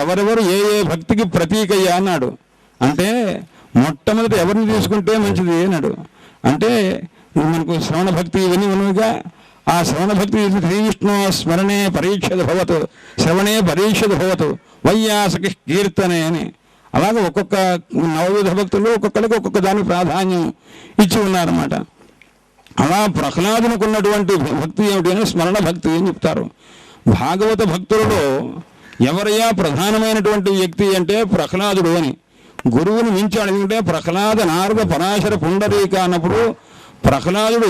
ఎవరెవరు ఏ ఏ భక్తికి ప్రతీకయ్యా అన్నాడు. అంటే మొట్టమొదటి ఎవరిని తీసుకుంటే మంచిది అన్నాడు. అంటే మనకు శ్రవణ భక్తి ఇవన్నీ ఉన్నవిగా. ఆ శ్రవణ భక్తి శ్రీ విష్ణు స్మరణే పరీక్షద భవతు, శ్రవణే పరీక్షద భవతు, వైయాసకి కీర్తనే అని. అలాగే ఒక్కొక్క నవవిధ భక్తులు ఒక్కొక్కరికి ఒక్కొక్క దానికి ప్రాధాన్యం ఇచ్చి ఉన్నారన్నమాట. అలా ప్రహ్లాదునికి ఉన్నటువంటి భక్తి ఏమిటి అని స్మరణ భక్తి అని చెప్తారు. భాగవత భక్తులలో ఎవరయ్యా ప్రధానమైనటువంటి వ్యక్తి అంటే ప్రహ్లాదుడు అని. గురువుని మించాడు. ఎందుకంటే ప్రహ్లాద నారద పరాశర పుండరీక అన్నప్పుడు ప్రహ్లాదుడు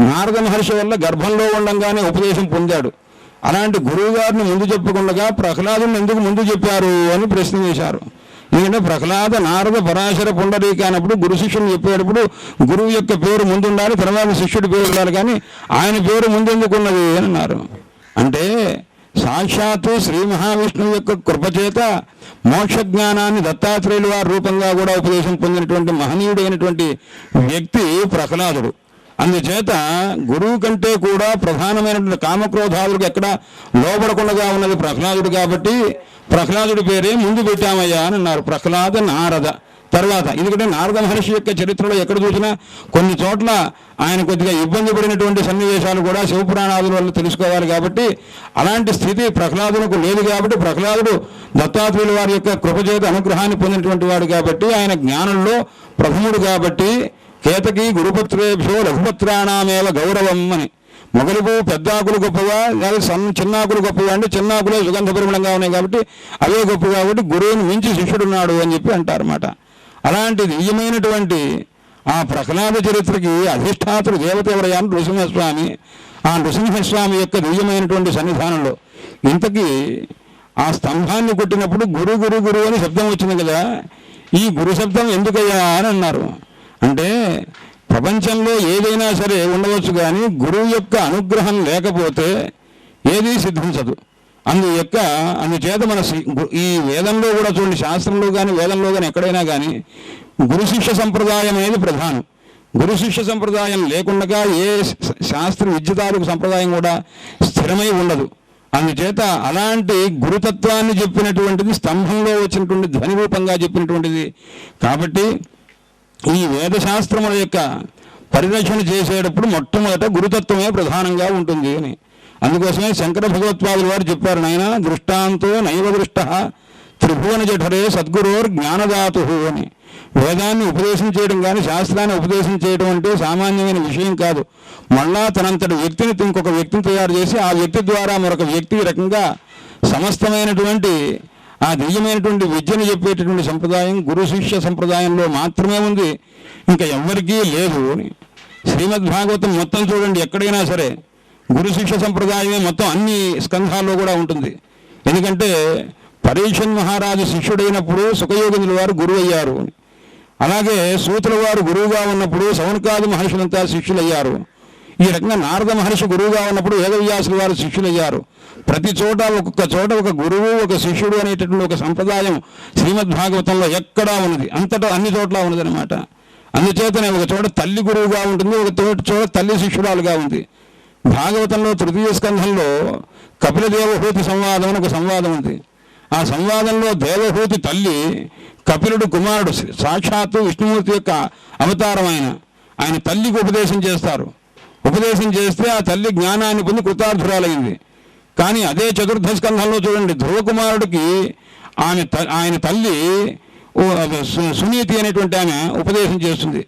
నారద మహర్షి వల్ల గర్భంలో ఉండంగానే ఉపదేశం పొందాడు. అలాంటి గురువు గారిని ముందు చెప్పకుండా ప్రహ్లాదుని ఎందుకు ముందు చెప్పారు అని ప్రశ్న వేశారు. ఎందుకంటే ప్రహ్లాద నారద పరాశర పుండరీక అన్నప్పుడు గురు శిష్యుని చెప్పేటప్పుడు గురువు యొక్క పేరు ముందుండాలి, తర్వాత శిష్యుడి పేరు ఉండాలి, కానీ ఆయన పేరు ముందెందుకున్నది అని అన్నారు. అంటే సాక్షాత్తు శ్రీ మహావిష్ణువు యొక్క కృపచేత మోక్ష జ్ఞానాన్ని దత్తాత్రేయుల వారి రూపంగా కూడా ఉపదేశం పొందినటువంటి మహనీయుడైనటువంటి వ్యక్తి ప్రహ్లాదుడు. అందుచేత గురువు కంటే కూడా ప్రధానమైనటువంటి కామక్రోధాదులకు ఎక్కడ లోపడకుండా ఉన్నది ప్రహ్లాదుడు. కాబట్టి ప్రహ్లాదుడి పేరే ముందు పెట్టామయ్యా అని అన్నారు. ప్రహ్లాద నారద తర్వాత. ఎందుకంటే నారద మహర్షి యొక్క చరిత్రలో ఎక్కడ చూసినా కొన్ని చోట్ల ఆయన కొద్దిగా ఇబ్బంది పడినటువంటి సన్నివేశాలు కూడా శివపురాణాదుల వల్ల తెలుసుకోవాలి. కాబట్టి అలాంటి స్థితి ప్రహ్లాదునికి లేదు. కాబట్టి ప్రహ్లాదుడు దత్తాత్రేయుల వారి యొక్క కృపచేత అనుగ్రహాన్ని పొందినటువంటి వాడు కాబట్టి ఆయన జ్ఞానంలో ప్రథముడు. కాబట్టి కేతకి గురుపుత్రేభ్యో లఘుపుత్రాణమేవ గౌరవం అని. మొగలిపు పెద్దాకులు గొప్పగా, లేదా చిన్నాకులు గొప్పగా అంటే చిన్నాకులే సుగంధ పరిమళంగా ఉన్నాయి కాబట్టి అవే గొప్ప. కాబట్టి గురువుని మించి శిష్యుడున్నాడు అని చెప్పి అంటారన్నమాట. అలాంటి దివ్యమైనటువంటి ఆ ప్రహ్లాద చరిత్రకి అధిష్టాతుడు దేవత ఎవరయ్యా నృసింహస్వామి. ఆ నృసింహస్వామి యొక్క దివ్యమైనటువంటి సన్నిధానంలో ఇంతకీ ఆ స్తంభాన్ని కొట్టినప్పుడు గురు గురు గురు అని శబ్దం వచ్చింది కదా. ఈ గురు శబ్దం ఎందుకయ్యా అని అన్నారు. అంటే ప్రపంచంలో ఏదైనా సరే ఉండవచ్చు, కానీ గురువు యొక్క అనుగ్రహం లేకపోతే ఏదీ సిద్ధించదు. అందుచేత మన ఈ వేదంలో కూడా చూడండి, శాస్త్రంలో కానీ వేదంలో కానీ ఎక్కడైనా కానీ గురు శిష్య సంప్రదాయం అనేది ప్రధానం. గురు శిష్య సంప్రదాయం లేకుండా ఏ శాస్త్ర విద్యతాలకు సంప్రదాయం కూడా స్థిరమై ఉండదు. అందుచేత అలాంటి గురుతత్వాన్ని చెప్పినటువంటిది స్తంభంలో వచ్చినటువంటి ధ్వని రూపంగా చెప్పినటువంటిది. కాబట్టి ఈ వేదశాస్త్రముల యొక్క పరిరక్షణ చేసేటప్పుడు మొట్టమొదట గురుతత్వమే ప్రధానంగా ఉంటుంది అని. అందుకోసమే శంకర భగవత్పాదుల వారు చెప్పారు, నాయన దృష్టాంతో నైవ దృష్ట త్రిభువన జఠరే సద్గురోర్ జ్ఞానదాతు అని. వేదాన్ని ఉపదేశం చేయడం కానీ శాస్త్రాన్ని ఉపదేశం చేయడం అంటే సామాన్యమైన విషయం కాదు. మళ్ళా తనంతటి వ్యక్తిని ఇంకొక వ్యక్తిని తయారు చేసి ఆ వ్యక్తి ద్వారా మరొక వ్యక్తి రకంగా సమస్తమైనటువంటి ఆ దివ్యమైనటువంటి విద్యను చెప్పేటటువంటి సంప్రదాయం గురు శిష్య సంప్రదాయంలో మాత్రమే ఉంది, ఇంకా ఎవ్వరికీ లేదు అని. శ్రీమద్భాగవతం మొత్తం చూడండి, ఎక్కడైనా సరే గురు శిష్య సంప్రదాయమే మొత్తం అన్ని స్కంధాల్లో కూడా ఉంటుంది. ఎందుకంటే పరీక్షన్ మహారాజు శిష్యుడైనప్పుడు సుఖయోగింద్రుల వారు గురువు అయ్యారు. అలాగే సూతుల వారు గురువుగా ఉన్నప్పుడు సౌనకాది మహర్షులంతా శిష్యులయ్యారు. ఈ రకంగా నారద మహర్షి గురువుగా ఉన్నప్పుడు వేదవ్యాసుల వారు శిష్యులయ్యారు. ప్రతి చోట ఒక్కొక్క చోట ఒక గురువు ఒక శిష్యుడు అనేటటువంటి ఒక సంప్రదాయం శ్రీమద్భాగవతంలో ఎక్కడా ఉన్నది, అంతటా అన్ని చోట్ల ఉన్నదనమాట. అందుచేతనే ఒక చోట తల్లి గురువుగా ఉంటుంది, ఒక చోట తల్లి శిష్యురాలుగా ఉంది. భాగవతంలో తృతీయ స్కంధంలో కపిల దేవహూతి సంవాదం అని ఒక సంవాదం ఉంది. ఆ సంవాదంలో దేవహూతి తల్లి కపిలుడు కుమారుడు సాక్షాత్తు విష్ణుమూర్తి యొక్క అవతారం ఆయన తల్లికి ఉపదేశం చేస్తారు. ఉపదేశం చేస్తే ఆ తల్లి జ్ఞానాన్ని పొంది కృతార్థురాలైంది. కానీ అదే చతుర్థ స్కంధంలో చూడండి, ధ్రువకుమారుడికి ఆయన తల్లి సునీతి అనేటువంటి ఆమె ఉపదేశం చేస్తుంది.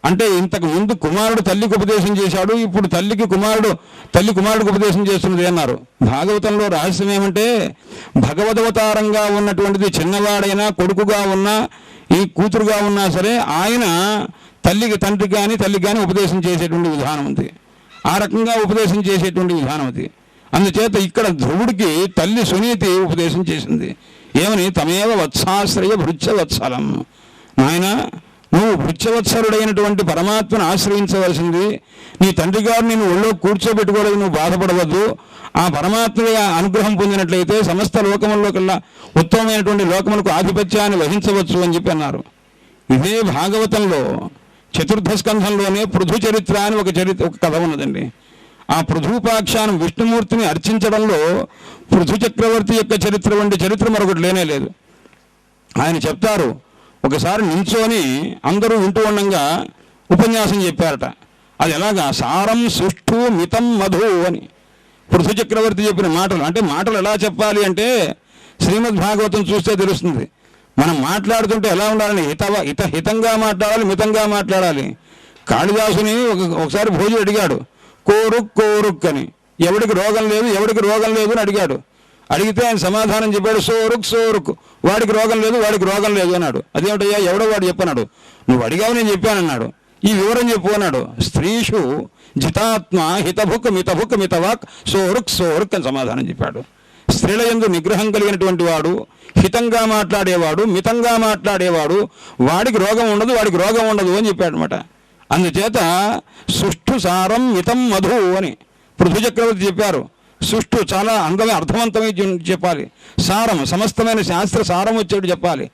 అంటే ఇంతకు ముందు కుమారుడు తల్లికి ఉపదేశం చేశాడు, ఇప్పుడు తల్లి కుమారుడికి ఉపదేశం చేస్తున్నది అన్నారు. భాగవతంలో రహస్యం ఏమంటే భగవదవతారంగా ఉన్నటువంటిది చిన్నవాడైనా కొడుకుగా ఉన్నా ఈ కూతురుగా ఉన్నా సరే ఆయన తల్లికి తండ్రికి కానీ తల్లికి కానీ ఉపదేశం చేసేటువంటి విధానం ఉంది. ఆ రకంగా ఉపదేశం చేసేటువంటి విధానం అది. అందుచేత ఇక్కడ ధ్రువుడికి తల్లి సునీతి ఉపదేశం చేసింది. ఏమని? తమేవ వత్సాశ్రయ భృత్యవత్సలం. నాయన నువ్వు భృత్యవత్సరుడైనటువంటి పరమాత్మను ఆశ్రయించవలసింది. నీ తండ్రి గారు నేను ఒళ్ళో కూర్చోబెట్టుకోలేదు, నువ్వు బాధపడవద్దు. ఆ పరమాత్మ అనుగ్రహం పొందినట్లయితే సమస్త లోకముల్లో కల్లా ఉత్తమమైనటువంటి లోకములకు ఆధిపత్యాన్ని వహించవచ్చు అని చెప్పి అన్నారు. ఇదే భాగవతంలో చతుర్థ స్కంధంలోనే పృథు చరిత్ర అని ఒక కథ ఉన్నదండి. ఆ పృథూపాఖ్యానం విష్ణుమూర్తిని అర్చించడంలో పృథు చక్రవర్తి యొక్క చరిత్ర వంటి చరిత్ర మరొకటి లేనే లేదు. ఆయన చెప్తారు, ఒకసారి నించోని అందరూ వింటూ ఉండగా ఉపన్యాసం చెప్పారట. అది ఎలాగా, సారం సుష్ఠు మితం మధు అని పృథు చక్రవర్తి చెప్పిన మాటలు. అంటే మాటలు ఎలా చెప్పాలి అంటే శ్రీమద్ భాగవతం చూస్తే తెలుస్తుంది. మనం మాట్లాడుతుంటే ఎలా ఉండాలని, హితంగా మాట్లాడాలి, మితంగా మాట్లాడాలి. కాళిదాసుని ఒకసారి భోజు అడిగాడు, కోరుక్ అని, ఎవడికి రోగం లేదు అని అడిగాడు. అడిగితే ఆయన సమాధానం చెప్పాడు, సోరుక్ వాడికి రోగం లేదు అన్నాడు. అదేమిటయ్యా, ఎవడో వాడు చెప్పన్నాడు. నువ్వు అడిగావు, నేను చెప్పానన్నాడు. ఈ వివరం చెప్పు అన్నాడు. స్త్రీషు జితాత్మ హితభుక్ మితవాక్ సోరుక్ అని సమాధానం చెప్పాడు. స్త్రీల యందు నిగ్రహం కలిగినటువంటి వాడు, హితంగా మాట్లాడేవాడు, మితంగా మాట్లాడేవాడు, వాడికి రోగం ఉండదు అని చెప్పాడు అనమాట. అందుచేత సుష్ఠు సారం మితం మధు అని పృథు చక్రవర్తి చెప్పారు. సుష్ఠు చాలా అర్థవంతమై చెప్పాలి, సారం సమస్తమైన శాస్త్ర సారం వచ్చేట్టు చెప్పాలి,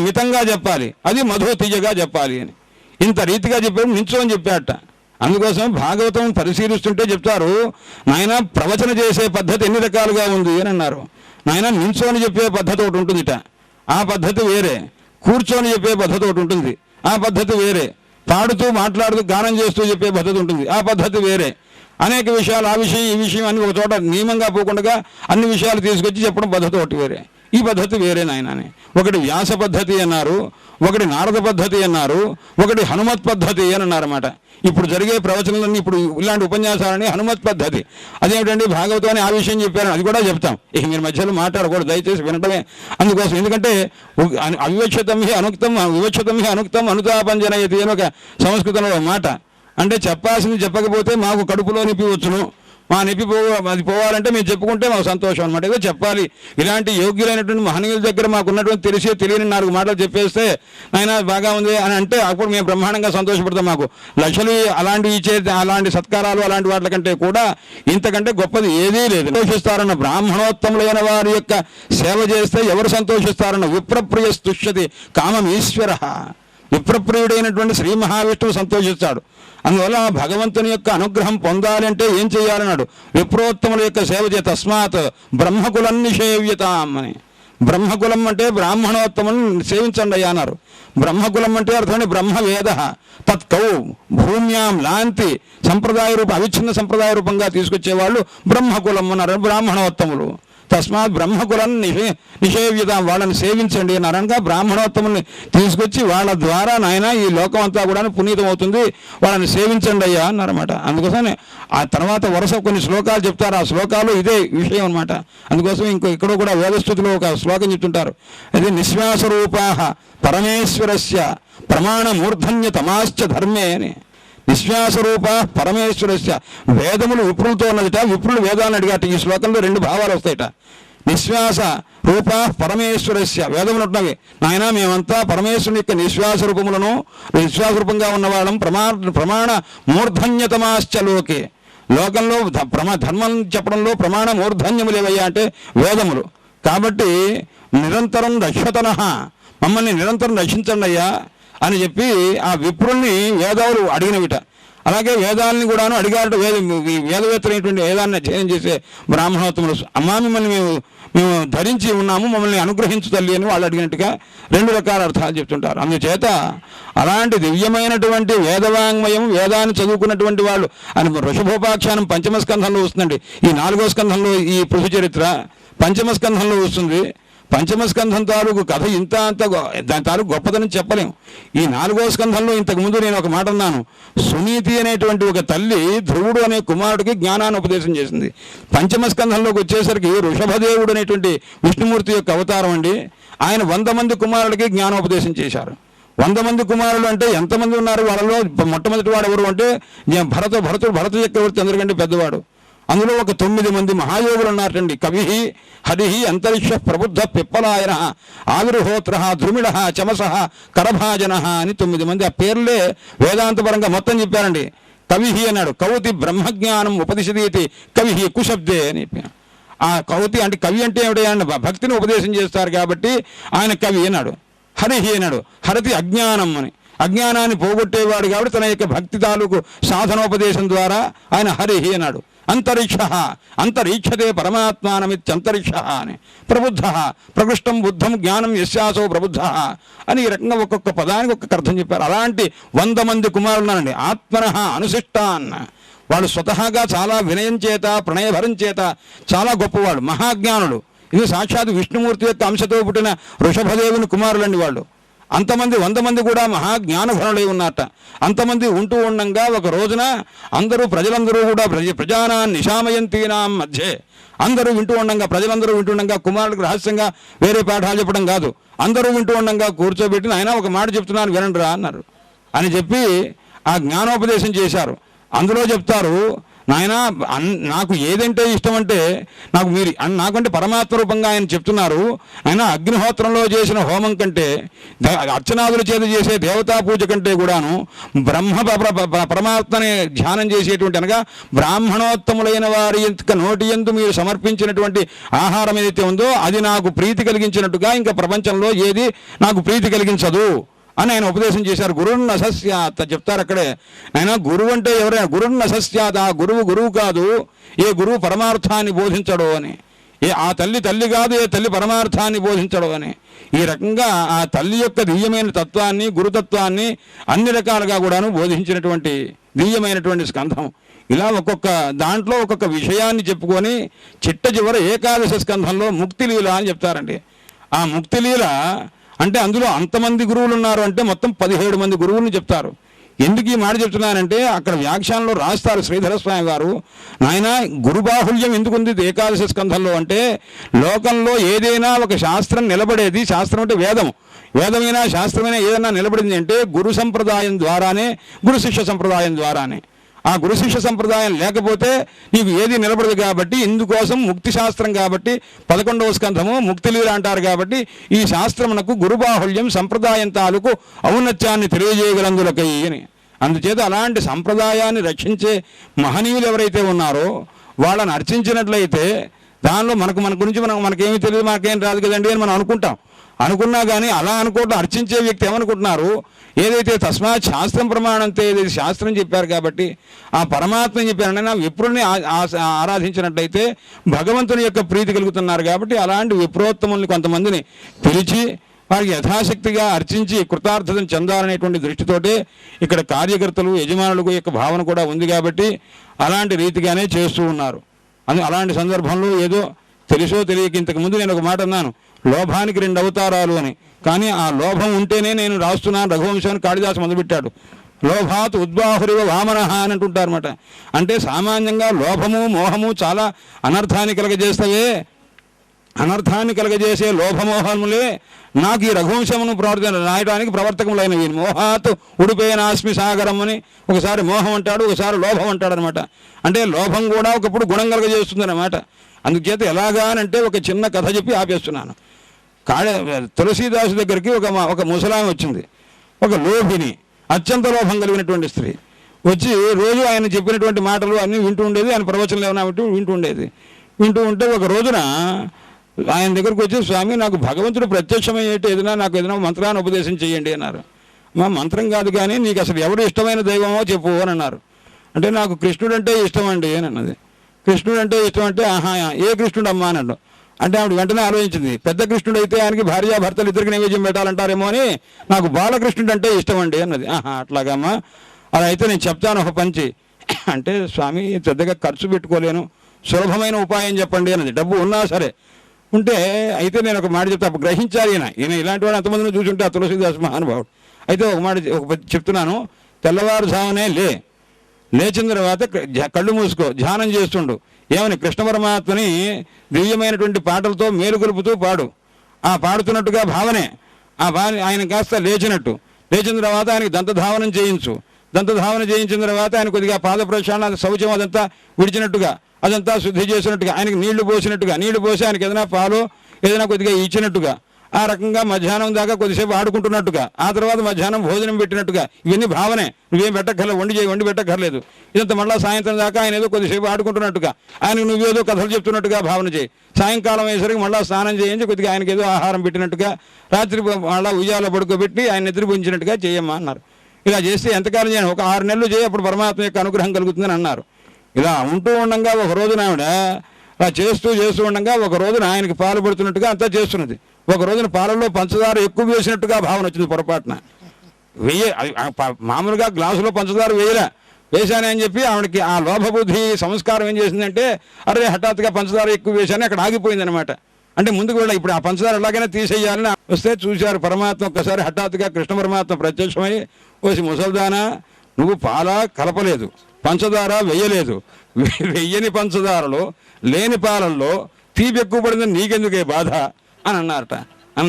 మితంగా చెప్పాలి, అది మధు తీయగా చెప్పాలి అని ఇంత రీతిగా చెప్పాడు. నించోని చెప్పాట. అందుకోసం భాగవతం పరిశీలిస్తుంటే చెప్తారు, నాయన ప్రవచన చేసే పద్ధతి ఎన్ని రకాలుగా ఉంది అని అన్నారు. నాయన నించోని చెప్పే పద్ధతి ఒకటి ఉంటుందిట, ఆ పద్ధతి వేరే. కూర్చొని చెప్పే పద్ధతి ఒకటి ఉంటుంది, ఆ పద్ధతి వేరే. పాడుతూ మాట్లాడుతూ గానం చేస్తూ చెప్పే పద్ధతి ఉంటుంది, ఆ పద్ధతి వేరే. అనేక విషయాలు, ఆ విషయం ఈ విషయం అని ఒక చోట నియమంగా పోకుండా అన్ని విషయాలు తీసుకొచ్చి చెప్పడం పద్ధతి ఒకటి వేరే. ఈ పద్ధతి వేరే నాయనని. ఒకటి వ్యాస పద్ధతి అన్నారు, ఒకటి నారద పద్ధతి అన్నారు, ఒకటి హనుమత్ పద్ధతి అని అన్నారన్నమాట. ఇప్పుడు జరిగే ప్రవచనాలన్నీ, ఇప్పుడు ఇలాంటి ఉపన్యాసాలని హనుమత్ పద్ధతి. అదేమిటండి భాగవతాన్ని ఆ విషయం చెప్పారు, అది కూడా చెప్తాం. ఇక మీరు మధ్యలో మాట్లాడకూడదు, దయచేసి వినటమే. అందుకోసం ఎందుకంటే అవివక్షతం హి అనుక్తం అనుతాపంజనయతి అని ఒక సంస్కృతంలో మాట. అంటే చెప్పాల్సింది చెప్పకపోతే మాకు కడుపులో నొప్పి వచ్చును, మా నొప్పి అది పోవాలంటే మేము చెప్పుకుంటే మాకు సంతోషం అనమాట. ఏదో చెప్పాలి. ఇలాంటి యోగ్యులైనటువంటి మహనీయుల దగ్గర మాకున్నటువంటి తెలియని 4 మాటలు చెప్పేస్తే నాయన బాగా ఉంది అని అంటే అప్పుడు మేము బ్రహ్మాండంగా సంతోషపడతాం. మాకు లక్షలు అలాంటివి ఇచ్చే, అలాంటి సత్కారాలు అలాంటి వాటి కంటే కూడా ఇంతకంటే గొప్పది ఏదీ లేదు. సంతోషిస్తారన్న బ్రాహ్మణోత్తములైన వారి యొక్క సేవ చేస్తే ఎవరు సంతోషిస్తారన్న విప్రప్రియ స్తుష్యతి కామం ఈశ్వర. విప్రప్రియుడైనటువంటి శ్రీ మహావిష్ణువు సంతోషిస్తాడు. అందువల్ల భగవంతుని యొక్క అనుగ్రహం పొందాలంటే ఏం చేయాలన్నాడు, విప్రోత్తముల యొక్క సేవ చే. తస్మాత్ బ్రహ్మకులం నిషేవ్యతాం అని. బ్రహ్మకులం అంటే బ్రాహ్మణోత్తములను సేవించండి అయ్యా అన్నారు. బ్రహ్మకులం అంటే అర్థం బ్రహ్మవేద తత్కౌ భూమ్యాం లాంతి సంప్రదాయ రూపం, అవిచ్ఛిన్న సంప్రదాయ రూపంగా తీసుకొచ్చేవాళ్ళు బ్రహ్మకులం అన్నారు, బ్రాహ్మణోత్తములు. తస్మాత్ బ్రహ్మకులం నిషేవ్యత, వాళ్ళని సేవించండి అన్నారనగా బ్రాహ్మణోత్తముల్ని తీసుకొచ్చి వాళ్ళ ద్వారా నాయన ఈ లోకం అంతా కూడా పునీతం అవుతుంది, వాళ్ళని సేవించండి అయ్యా అన్నారన్నమాట. అందుకోసమే ఆ తర్వాత వరుస కొన్ని శ్లోకాలు చెప్తారు, ఆ శ్లోకాలు ఇదే విషయం అనమాట. అందుకోసం ఎక్కడో కూడా వేదస్థుతిలో ఒక శ్లోకం చెప్తుంటారు, అది నిశ్వాసరూపాః పరమేశ్వరస్య ప్రమాణ మూర్ధన్యతమాశ్చ ధర్మే అని. నిశ్వాసరూప పరమేశ్వరస్య, వేదములు విప్రులతో ఉన్నదిట, విప్రులు వేదాలను అడిగాట. ఈ శ్లోకంలో 2 భావాలు వస్తాయిట. నిశ్వాస రూప పరమేశ్వరస్య, వేదములు ఉంటున్నవి. నాయన మేమంతా పరమేశ్వరుని యొక్క నిశ్వాస రూపములను, నిశ్వాస రూపంగా ఉన్నవాళ్ళం. ప్రమాణ మూర్ధన్యతమాశ్చ లోకే, లోకంలో ధర్మం చెప్పడంలో ప్రమాణ మూర్ధన్యములు ఏవయ్యా అంటే వేదములు. కాబట్టి నిరంతరం రక్షతనః, మమ్మల్ని నిరంతరం రక్షించండి అయ్యా అని చెప్పి ఆ విప్రుల్ని వేదాలు అడిగినవిట. అలాగే వేదాలని కూడాను అడిగారట. వేదవేత్తలైనటువంటి వేదాన్ని అధ్యయనం చేసే బ్రాహ్మణోత్తములు, అమ్మా మిమ్మల్ని మేము ధరించి ఉన్నాము, మమ్మల్ని అనుగ్రహించు తల్లి అని వాళ్ళు అడిగినట్టుగా 2 రకాల అర్థాలు చెప్తుంటారు. అందుచేత అలాంటి దివ్యమైనటువంటి వేదవాంగ్మయం, వేదాన్ని చదువుకున్నటువంటి వాళ్ళు అని వృషభోపాఖ్యానం 5వ స్కంధంలో వస్తుందండి. ఈ 4వ స్కంధంలో ఈ పృథు చరిత్ర 5వ స్కంధంలో వస్తుంది. 5వ స్కంధం తాలూకు కథ ఇంత దాని తాలూకు గొప్పదని చెప్పలేము. ఈ 4వ స్కంధంలో ఇంతకుముందు నేను ఒక మాట అన్నాను, సునీతి అనేటువంటి ఒక తల్లి ధ్రువుడు అనే కుమారుడికి జ్ఞానాన్ని ఉపదేశం చేసింది. 5వ స్కంధంలోకి వచ్చేసరికి వృషభదేవుడు అనేటువంటి విష్ణుమూర్తి యొక్క అవతారం అండి. ఆయన 100 మంది కుమారుడికి జ్ఞానోపదేశం చేశారు. 100 మంది కుమారులు అంటే ఎంతమంది ఉన్నారు? వాళ్ళలో మొట్టమొదటి వాడు ఎవరు అంటే భరత చక్రవర్తి అందరికంటే పెద్దవాడు. అందులో ఒక 9 మంది మహాయోగులు ఉన్నారటండి. కవి, హరి, అంతరిక్ష ప్రబుద్ధ పిప్పలాయన, ఆవిర్హోత్ర, ధ్రుమిడ, చమస, కరభాజన అని 9 మంది. ఆ పేర్లే వేదాంతపరంగా మొత్తం చెప్పారండి. కవి అన్నాడు, కౌతి బ్రహ్మజ్ఞానం ఉపదిశదీతి కవి కుశబ్దే అని చెప్పాను. ఆ కౌతి అంటే కవి అంటే ఏమిటంటే భక్తిని ఉపదేశం చేస్తారు కాబట్టి ఆయన కవి అన్నాడు. హరి అన్నాడు, హరతి అజ్ఞానం అని. అజ్ఞానాన్ని పోగొట్టేవాడు కాబట్టి తన యొక్క భక్తి తాలూకు సాధనోపదేశం ద్వారా ఆయన హరిహి అన్నాడు. అంతరిక్ష అంతరీక్షతే పరమాత్మానమిత్యంతరిక్ష అని ప్రబుద్ధ ప్రకృష్టం బుద్ధం జ్ఞానం యస్యాసో ప్రబుద్ధ అని ఈ రకంగా ఒక్కొక్క పదానికి ఒక్కొక్క అర్థం చెప్పారు. అలాంటి 100 మంది కుమారులున్నారండి. ఆత్మనః అనుశిష్టాన్, వాళ్ళు స్వతహాగా చాలా వినయం చేత ప్రణయభరం చేత చాలా గొప్పవాళ్ళు, మహాజ్ఞానులు. ఇది సాక్షాత్ విష్ణుమూర్తి యొక్క అంశతో పుట్టిన వృషభదేవుని కుమారులండి వాళ్ళు. అంతమంది 100 మంది కూడా మహాజ్ఞానఘనులై ఉన్నారట. అంతమంది ఉంటూ ఉండంగా ఒక రోజున ప్రజలందరూ కూడా ప్రజానా నిశామయంతీనాం మధ్యే అందరూ వింటూ ఉండంగా, ప్రజలందరూ వింటూ ఉండంగా, కుమారులకు రహస్యంగా వేరే పాఠాలు చెప్పడం కాదు, అందరూ వింటూ ఉండంగా కూర్చోబెట్టి ఆయన ఒక మాట చెప్తున్నాను వినండిరా అన్నారు. అని చెప్పి ఆ జ్ఞానోపదేశం చేశారు. అందులో చెప్తారు, నాయన నాకు ఏదంటే ఇష్టం అంటే నాకంటే పరమాత్మ రూపంగా ఆయన చెప్తున్నారు. ఆయన అగ్నిహోత్రంలో చేసిన హోమం కంటే, అర్చనాదుల చేత చేసే దేవతా పూజ కంటే కూడాను పరమాత్మని ధ్యానం చేసేటువంటి అనగా బ్రాహ్మణోత్తములైన వారి నోటి యందు మీరు సమర్పించినటువంటి ఆహారం ఏదైతే ఉందో అది నాకు ప్రీతి కలిగించినట్టుగా ఇంకా ప్రపంచంలో ఏది నాకు ప్రీతి కలిగించదు అని ఆయన ఉపదేశం చేశారు. గురువున్న అసస్యాత్ చెప్తారు అక్కడే. ఆయన గురువు అంటే ఎవరైనా గురువున్న అసస్యాత్, ఆ గురువు కాదు, ఏ గురువు పరమార్థాన్ని బోధించడు అని, ఆ తల్లి కాదు, ఏ తల్లి పరమార్థాన్ని బోధించడు అని. ఈ రకంగా ఆ తల్లి యొక్క దివ్యమైన తత్వాన్ని, గురుతత్వాన్ని అన్ని రకాలుగా కూడాను బోధించినటువంటి దివ్యమైనటువంటి స్కంధం. ఇలా ఒక్కొక్క దాంట్లో ఒక్కొక్క విషయాన్ని చెప్పుకొని చిట్ట చివర ఏకాదశ స్కంధంలో ముక్తిలీల అని చెప్తారండి. ఆ ముక్తిలీల అంటే అందులో అంతమంది గురువులు ఉన్నారు అంటే మొత్తం 17 మంది గురువులను చెప్తారు. ఎందుకు ఈ మాట చెప్తున్నానంటే అక్కడ వ్యాఖ్యానంలో రాస్తారు శ్రీధరస్వామి గారు, నాయన గురుబాహుల్యం ఎందుకుంది ఏకాదశ స్కంధంలో అంటే, లోకంలో ఏదైనా ఒక శాస్త్రం నిలబడేది, శాస్త్రం అంటే వేదమైనా శాస్త్రమైనా ఏదైనా నిలబడింది అంటే గురు సంప్రదాయం ద్వారానే, గురు శిష్య సంప్రదాయం ద్వారానే. ఆ గురు శిష్య సంప్రదాయం లేకపోతే నీకు ఏది నిలబడదు. కాబట్టి ఇందుకోసం ముక్తి శాస్త్రం కాబట్టి 11వ స్కంధము ముక్తిలీల అంటారు. కాబట్టి ఈ శాస్త్రమునకు గురుబాహుల్యం సంప్రదాయం తాలూకు ఔన్నత్యాన్ని తెలియజేయగలందులకై అని. అందుచేత అలాంటి సంప్రదాయాన్ని రక్షించే మహనీయులు ఎవరైతే ఉన్నారో వాళ్ళని అర్చించినట్లయితే దానిలో మన గురించి మనకేమీ తెలియదు, మనకేం రాదు కదండి అని మనం అనుకున్నా కానీ అలా అనుకోవడం అర్చించే వ్యక్తి ఏమనుకుంటున్నారు, ఏదైతే తస్మాత్ శాస్త్రం ప్రమాణంతో ఏదైతే శాస్త్రం చెప్పారు కాబట్టి ఆ పరమాత్మ చెప్పారని విప్రుల్ని ఆరాధించినట్లయితే భగవంతుని యొక్క ప్రీతి కలుగుతున్నారు. కాబట్టి అలాంటి విప్రోత్తముల్ని కొంతమందిని పిలిచి వారికి యథాశక్తిగా అర్చించి కృతార్థతను చెందాలనేటువంటి దృష్టితోటే ఇక్కడ కార్యకర్తలు యజమానులకు యొక్క భావన కూడా ఉంది. కాబట్టి అలాంటి రీతిగానే చేస్తూ ఉన్నారు. అలాంటి సందర్భంలో ఏదో తెలుసో తెలియక ఇంతకుముందు నేను ఒక మాట అన్నాను, లోభానికి 2 అవతారాలు అని. కానీ ఆ లోభం ఉంటేనే నేను రాస్తున్నాను రఘువంశాన్ని కాళిదాసు మొదలుపెట్టాడు. లోభాత్ ఉద్బాహురివ వామనః అని అంటుంటారన్నమాట. అంటే సామాన్యంగా లోభము మోహము చాలా అనర్థాన్ని కలగజేస్తాయే, అనర్థాన్ని కలగజేసే లోభమోహములే నాకు ఈ రఘువంశమును రాయడానికి ప్రవర్తకములైనవి. మోహాత్ ఉడిపోయినాస్మి సాగరం అని ఒకసారి మోహం అంటాడు, ఒకసారి లోభం అంటాడు అనమాట. అంటే లోభం కూడా ఒకప్పుడు గుణం కలగజేస్తుంది అన్నమాట. అందుచేత ఎలాగా అంటే ఒక చిన్న కథ చెప్పి ఆపేస్తున్నాను. తులసీదాసు దగ్గరికి ఒక ముసలామె వచ్చింది, ఒక లోభిని, అత్యంత లోభం కలిగినటువంటి స్త్రీ వచ్చి రోజు ఆయన చెప్పినటువంటి మాటలు అన్నీ వింటూ ఉండేది. ఆయన ప్రవచనలు ఏమైనా వింటూ ఉంటే ఒక రోజున ఆయన దగ్గరకు వచ్చి, స్వామి నాకు భగవంతుడు ప్రత్యక్షమయ్యేటి ఏదైనా మంత్రాన్ని ఉపదేశం చేయండి అన్నారు. మా మంత్రం కాదు కానీ నీకు అసలు ఎవరు ఇష్టమైన దైవమో చెప్పు అని అన్నారు. అంటే నాకు కృష్ణుడు అంటే ఇష్టం అండి అని అన్నది. కృష్ణుడు అంటే ఇష్టం అంటే ఆహా ఏ కృష్ణుడు అమ్మా అన్నాడు. అంటే ఆవిడ వెంటనే ఆలోచించింది, పెద్ద కృష్ణుడు అయితే ఆయనకి భార్యాభర్తలు ఇద్దరికి నైవేద్యం పెట్టాలంటారేమో అని, నాకు బాలకృష్ణుడు అంటే ఇష్టం అండి అన్నది. ఆహా అట్లాగమ్మా, అలా అయితే నేను చెప్తాను ఒక పంచి. అంటే స్వామి పెద్దగా ఖర్చు పెట్టుకోలేను, సులభమైన ఉపాయం చెప్పండి అన్నది. డబ్బు ఉన్నా సరే ఉంటే అయితే నేను ఒక మాట చెప్తా, అప్పుడు గ్రహించాలి ఈయన ఇలాంటి వాడు ఎంతమందిని చూసుంటే ఆ తులసీదాస్ మహానుభావుడు. అయితే ఒక మాట చెప్తున్నాను, తెల్లవారుజామునే లేచిన తర్వాత కళ్ళు మూసుకో, ధ్యానం చేస్తుండు. ఏమని కృష్ణ పరమాత్మని దివ్యమైనటువంటి పాటలతో మేలుకొలుపుతూ పాడు. ఆ పాడుతున్నట్టుగా భావనే, ఆ ఆయన కాస్త లేచిన తర్వాత ఆయనకి దంతధావనం చేయించు. దంతధావన చేయించిన తర్వాత ఆయన కొద్దిగా పాద ప్రక్షాళన శౌచం అదంతా విడిచినట్టుగా, అదంతా శుద్ధి చేసినట్టుగా, ఆయనకి నీళ్లు పోసినట్టుగా, నీళ్లు పోసి ఆయనకి ఏదైనా పాలు ఏదైనా కొద్దిగా ఇచ్చినట్టుగా, ఆ రకంగా మధ్యాహ్నం దాకా కొద్దిసేపు ఆడుకుంటున్నట్టుగా, ఆ తర్వాత మధ్యాహ్నం భోజనం పెట్టినట్టుగా, ఇవన్నీ భావనే. నువ్వేం పెట్టక్కర్లేదు, వండి పెట్టక్కర్లేదు. ఇదంతా మళ్ళీ సాయంత్రం దాకా ఆయన ఏదో కొద్దిసేపు ఆడుకుంటున్నట్టుగా, ఆయనకు నువ్వేదో కథలు చెప్తున్నట్టుగా భావన చేయి. సాయంకాలం అయ్యేసరికి మళ్ళీ స్నానం చేయించి కొద్దిగా ఆయనకి ఏదో ఆహారం పెట్టినట్టుగా, రాత్రి మళ్ళీ ఉయ్యాల పడుకోబెట్టి ఆయన నిద్రపోయించినట్టుగా చేయమ్మా అన్నారు. ఇలా చేస్తే ఎంతకాలం చేయను, ఒక 6 నెలలు చేయి, అప్పుడు పరమాత్మ యొక్క అనుగ్రహం కలుగుతుందని అన్నారు. ఇలా ఉంటూ ఉండగా ఒక రోజున ఆవిడ అలా చేస్తూ ఉండగా ఒక రోజున ఆయనకి పాలు పడుతున్నట్టుగా అంతా చేస్తున్నది. ఒక రోజున పాలల్లో పంచదార ఎక్కువ వేసినట్టుగా భావన వచ్చింది. పొరపాటున మామూలుగా గ్లాసులో పంచదార వేశానే అని చెప్పి ఆవిడకి ఆ లోభబుద్ధి సంస్కారం ఏం చేసిందంటే, అరే హఠాత్తుగా పంచదార ఎక్కువ వేశానే అక్కడ ఆగిపోయింది అనమాట. అంటే ముందుకు వెళ్ళి ఇప్పుడు ఆ పంచదార ఎలాగైనా తీసేయాలని వస్తే చూశారు పరమాత్మ. ఒక్కసారి హఠాత్తుగా కృష్ణ పరమాత్మ ప్రత్యక్షమై, ఓసి ముసల్దానా, నువ్వు పాల కలపలేదు, పంచదార వెయ్యలేదు, వెయ్యని పంచదారలో లేని పాలల్లో తీపి ఎక్కువ పడిందని నీకెందుకే బాధ అని అన్నారట.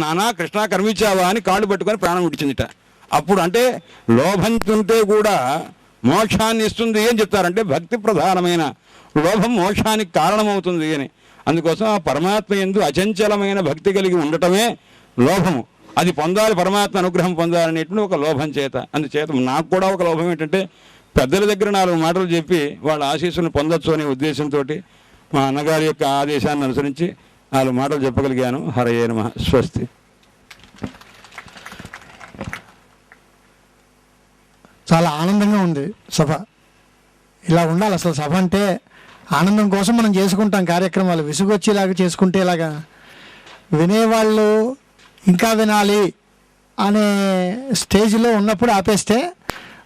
నానా కృష్ణ కర్మించావా అని కాళ్ళు పట్టుకొని ప్రాణం విడిచిందిట. అప్పుడు అంటే లోభంతుంటే కూడా మోక్షాన్ని ఇస్తుంది అని చెప్తారంటే భక్తి ప్రధానమైన లోభం మోక్షానికి కారణమవుతుంది అని. అందుకోసం ఆ పరమాత్మ యందు అచంచలమైన భక్తి కలిగి ఉండటమే లోభము. అది పొందాలి, పరమాత్మ అనుగ్రహం పొందాలనేటువంటి ఒక లోభం చేత. అందుచేత నాకు కూడా ఒక లోభం ఏంటంటే పెద్దల దగ్గర 4 మాటలు చెప్పి వాళ్ళ ఆశీస్సును పొందొచ్చు అనే ఉద్దేశంతో మా అన్నగారి యొక్క ఆదేశాన్ని అనుసరించి 4 మాటలు చెప్పగలిగాను. హరయే నమః. స్వస్తి. చాలా ఆనందంగా ఉంది సభ. ఇలా ఉండాలి అసలు సభ అంటే. ఆనందం కోసం మనం చేసుకుంటాం కార్యక్రమాలు, విసుగొచ్చేలాగా చేసుకుంటే ఇలాగా వినేవాళ్ళు ఇంకా వినాలి అనే స్టేజ్లో ఉన్నప్పుడు ఆపేస్తే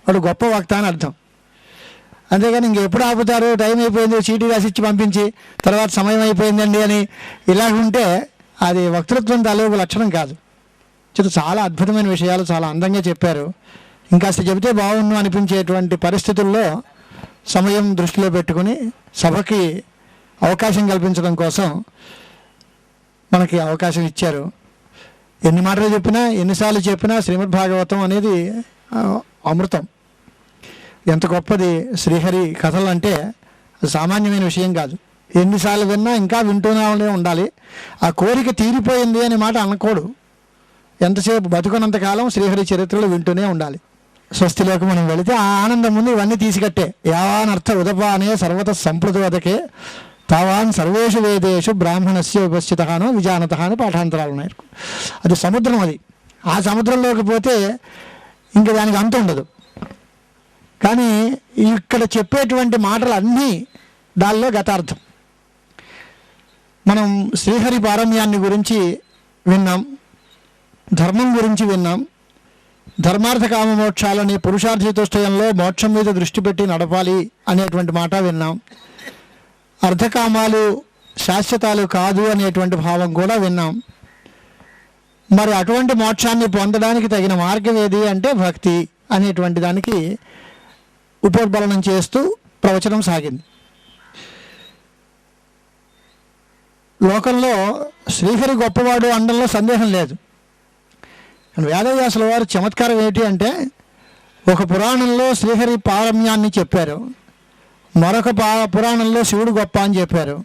వాడు గొప్ప వక్త అని అర్థం. అంతేగాని ఇంకెప్పుడు ఆపుతారు, టైం అయిపోయింది, చీటీ రాసి ఇచ్చి పంపించి తర్వాత సమయం అయిపోయిందండి అని ఇలాగ ఉంటే అది వక్తృత్వం తాలూకు లక్షణం కాదు. చాలా అద్భుతమైన విషయాలు చాలా అందంగా చెప్పారు. ఇంకాస్త చెబితే బాగుండు అనిపించేటువంటి పరిస్థితుల్లో సమయం దృష్టిలో పెట్టుకుని సభకి అవకాశం కల్పించడం కోసం మనకి అవకాశం ఇచ్చారు. ఎన్ని మాటలు చెప్పినా ఎన్నిసార్లు చెప్పినా శ్రీమద్ భాగవతం అనేది అమృతం. ఎంత గొప్పది శ్రీహరి కథలు అంటే సామాన్యమైన విషయం కాదు. ఎన్నిసార్లు విన్నా ఇంకా వింటూనే ఉండాలి. ఆ కోరిక తీరిపోయింది అనే మాట అనకూడదు. ఎంతసేపు బతుకున్నంతకాలం శ్రీహరి చరిత్రలు వింటూనే ఉండాలి. స్వస్తిలోకి మనం వెళితే ఆ ఆనందం ముందు ఇవన్నీ తీసికట్టే. యావానర్థ ఉదపానే సర్వత సంప్రదోదకే తావాన్ సర్వేషు వేదేషు బ్రాహ్మణస్య ఉపస్థితను విజానత అని పాఠాంతరాలు ఉన్నాయి. అది సముద్రం. అది ఆ సముద్రంలోకి పోతే ఇంకా దానికి అంత ఉండదు. కానీ ఇక్కడ చెప్పేటువంటి మాటలు అన్నీ దానిలో గతార్థం. మనం శ్రీహరి పారమ్యాన్ని గురించి విన్నాం, ధర్మం గురించి విన్నాం. ధర్మార్థ కామ మోక్షాలని పురుషార్థితోష్టయంలో మోక్షం మీద దృష్టి పెట్టి నడపాలి అనేటువంటి మాట విన్నాం. అర్థకామాలు శాశ్వతాలు కాదు అనేటువంటి భావం కూడా విన్నాం. మరి అటువంటి మోక్షాన్ని పొందడానికి తగిన మార్గం ఏది అంటే భక్తి అనేటువంటి దానికి ఉపోద్బలనం చేస్తూ ప్రవచనం సాగింది. లోకంలో శ్రీహరి గొప్పవాడు అనడంలో సందేహం లేదు. వేదవ్యాసుల వారు చమత్కారం ఏంటి అంటే, ఒక పురాణంలో శ్రీహరి పారమ్యాన్ని చెప్పారు, మరొక పురాణంలో శివుడు గొప్ప అని చెప్పారు,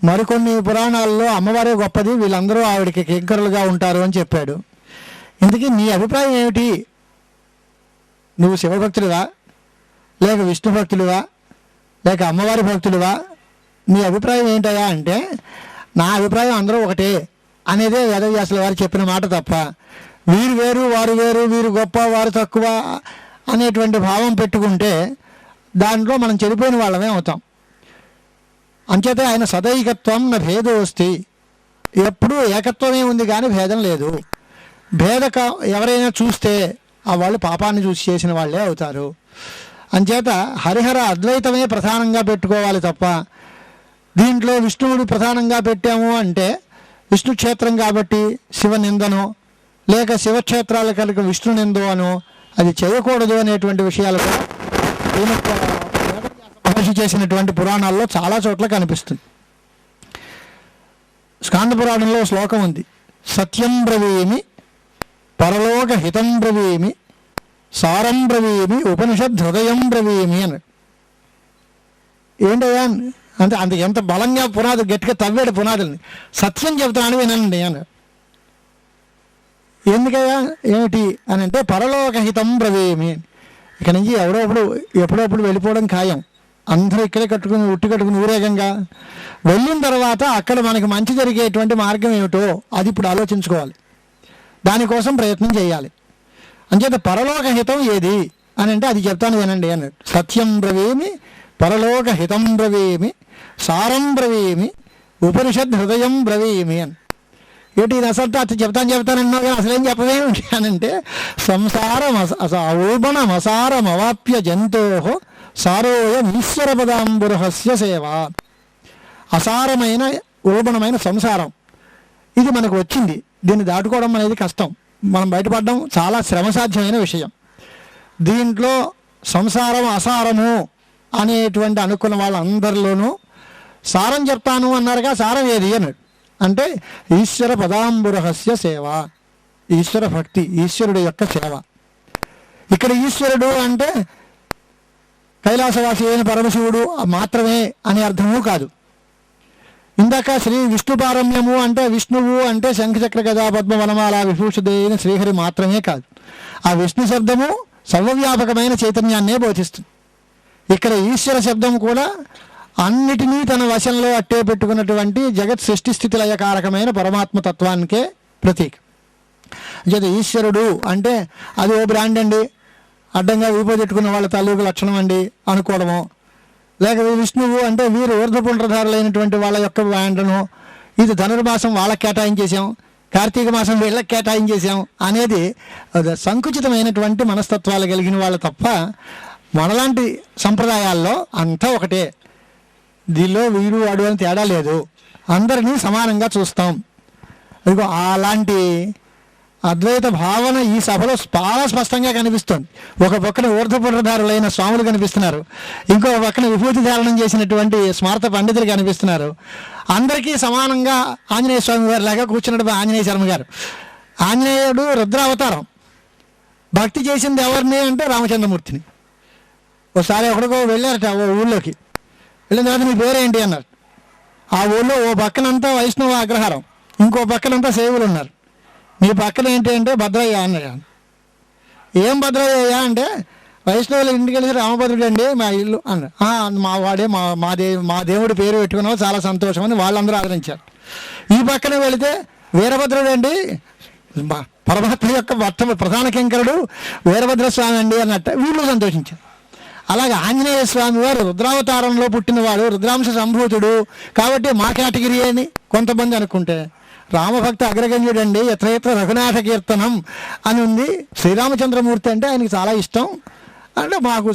మరికొన్ని పురాణాల్లో అమ్మవారే గొప్పది, వీళ్ళందరూ ఆవిడకి కింకరులుగా ఉంటారు అని చెప్పాడు. ఇందుకీ నీ అభిప్రాయం ఏమిటి? నువ్వు శివభక్తుడివా, లేక విష్ణు భక్తుడివా, లేక అమ్మవారి భక్తుడివా? నీ అభిప్రాయం ఏంటయా అంటే, నా అభిప్రాయం అందరూ ఒకటే అనేదే వేదవ్యాసుల వారు చెప్పిన మాట తప్ప వీరు వేరు వారు వేరు, వీరు గొప్ప వారు తక్కువ అనేటువంటి భావం పెట్టుకుంటే దాంట్లో మనం చెడిపోయిన వాళ్ళమే అవుతాం. అంచేతే ఆయన సదైకత్వం నా భేదోస్తి, ఎప్పుడూ ఏకత్వమే ఉంది కానీ భేదం లేదు. ఎవరైనా చూస్తే ఆ వాళ్ళు పాపాన్ని చూసి చేసిన వాళ్ళే అవుతారు. అంచేత హరిహర అద్వైతమే ప్రధానంగా పెట్టుకోవాలి తప్ప దీంట్లో విష్ణువుడు ప్రధానంగా పెట్టాము అంటే విష్ణు క్షేత్రం కాబట్టి శివ నిందనో లేక శివక్షేత్రాల కలిగి విష్ణు నిందో అనో అది చేయకూడదు అనేటువంటి విషయాలు కూడా మహర్షి చేసినటువంటి పురాణాల్లో చాలా చోట్ల కనిపిస్తుంది. స్కాంద పురాణంలో శ్లోకం ఉంది, సత్యం బ్రవీమి పరలోక హితం బ్రవీమి సారం బ్రవీమి ఉపనిషద్ హృదయం బ్రవీమి అని. ఏంటయ్యా అంటే అంత ఎంత బలంగా పునాది గట్టిగా తవ్వాడు పునాదుల్ని. సత్యం చెబుతాను వినండి అని. ఎందుకయ్యా ఏమిటి అని అంటే పరలోకహితం బ్రవీమి. ఇక నుంచి ఎప్పుడప్పుడు వెళ్ళిపోవడం ఖాయం. అందరూ ఇక్కడే ఉట్టి కట్టుకుని ఊరేగంగా వెళ్ళిన తర్వాత అక్కడ మనకి మంచి జరిగేటువంటి మార్గం ఏమిటో అది ఇప్పుడు ఆలోచించుకోవాలి. దానికోసం ప్రయత్నం చేయాలి. అంచేత పరలోక హితం ఏది అని అంటే అది చెప్తాను వినండి అన్నాడు. సత్యం బ్రవీమి, పరలోక హితం బ్రవీమి, సారం బ్రవీమి, ఉపనిషద్ హృదయం బ్రవీమి అని. ఏంటి ఇది అసలు అతి చెప్తానన్నావు కానీ అసలేం చెప్పవేమిటి అని అంటే ఊర్బణమసారం అవాప్య జంతో సారోయం ఈశ్వర పదాంబురహస్య సేవ. అసారమైన ఊర్బణమైన సంసారం ఇది మనకు వచ్చింది. దీన్ని దాటుకోవడం అనేది కష్టం. మనం బయటపడడం చాలా శ్రమసాధ్యమైన విషయం. దీంట్లో సంసారం అసారము అనేటువంటి అనుకున్న వాళ్ళందరిలోనూ సారం చెప్తాను అన్నారుగా. సారం ఏది అన్నాడు అంటే ఈశ్వర పదాంబురహస్య సేవ, ఈశ్వర భక్తి, ఈశ్వరుడు యొక్క సేవ. ఇక్కడ ఈశ్వరుడు అంటే కైలాసవాసి అయిన పరమశివుడు మాత్రమే అనే అర్థము కాదు. ఇందాక శ్రీ విష్ణు పారమ్యము అంటే విష్ణువు అంటే శంఖచక్ర గదా పద్మ వనమాల విభూషితైన శ్రీహరి మాత్రమే కాదు. ఆ విష్ణు శబ్దము సర్వవ్యాపకమైన చైతన్యాన్నే బోధిస్తుంది. ఇక్కడ ఈశ్వర శబ్దం కూడా అన్నిటినీ తన వశంలో అట్టే పెట్టుకున్నటువంటి జగత్ సృష్టి స్థితి లయకారకమైన పరమాత్మ తత్వానికే ప్రతీక. అంటే ఈశ్వరుడు అంటే అది ఓ బ్రాండ్ అండి, అడ్డంగా విభజిట్టుకున్న వాళ్ళ తాలూకు లక్షణం అండి అనుకోవడము, లేక విష్ణువు అంటే వీరు ఊర్ధ్వపుండ్రధారులైనటువంటి వాళ్ళ యొక్క బ్రాండ్ను ఇది ధనుర్మాసం వాళ్ళకి కేటాయించేసాం, కార్తీక మాసం వీళ్ళకి కేటాయించేసాం అనేది సంకుచితమైనటువంటి మనస్తత్వాలు కలిగిన వాళ్ళు తప్ప మనలాంటి సంప్రదాయాల్లో అంతా ఒకటే. దీనిలో వీడు వాడు అని తేడా లేదు, అందరినీ సమానంగా చూస్తాం. ఇదిగో అలాంటి అద్వైత భావన ఈ సభలో చాలా స్పష్టంగా కనిపిస్తుంది. ఒక పక్కన ఊర్ధ్వపుండ్రధారులైన స్వాములు కనిపిస్తున్నారు, ఇంకో పక్కన విభూతి ధారణం చేసినటువంటి స్మార్త పండితులు కనిపిస్తున్నారు. అందరికీ సమానంగా ఆంజనేయ స్వామి గారు లాగా కూర్చున్నాడు ఆంజనేయ శర్మ గారు. ఆంజనేయుడు రుద్రావతారం, భక్తి చేసింది ఎవరిని అంటే రామచంద్రమూర్తిని. ఒకసారి ఎక్కడికో వెళ్ళారట ఓ ఊళ్ళోకి, వెళ్ళిన తర్వాత మీ పేరేంటి అన్నారు. ఆ ఊళ్ళో ఓ పక్కనంతా వైష్ణవ అగ్రహారం, ఇంకో పక్కనంతా సేవులు ఉన్నారు. మీ పక్కన ఏంటి అంటే భద్రయ్య అన్నాడు. ఏం భద్రయ్య అంటే వైష్ణవుల ఇంటికి వెళ్ళి రామభద్రుడు అండి మా ఇల్లు అన్నాడు. మా వాడే మా దేవుడి పేరు పెట్టుకున్నావు, చాలా సంతోషం అని వాళ్ళందరూ ఆదరించారు. ఈ పక్కన వెళితే వీరభద్రుడు అండి, పరమాత్మ యొక్క ప్రధాన కింకరుడు వీరభద్రస్వామి అండి అన్నట్టు వీళ్ళు సంతోషించారు. అలాగే ఆంజనేయ స్వామి వారు రుద్రావతారంలో పుట్టినవాడు, రుద్రాంశ సంభూతుడు కాబట్టి మా కేటగిరీ అని కొంతమంది అనుకుంటే, రామభక్త అగ్రగణ్యుడు అండి యత్రయత్ర రఘునాథ కీర్తనం అని ఉంది. శ్రీరామచంద్రమూర్తి అంటే ఆయనకి చాలా ఇష్టం అంటే మాకు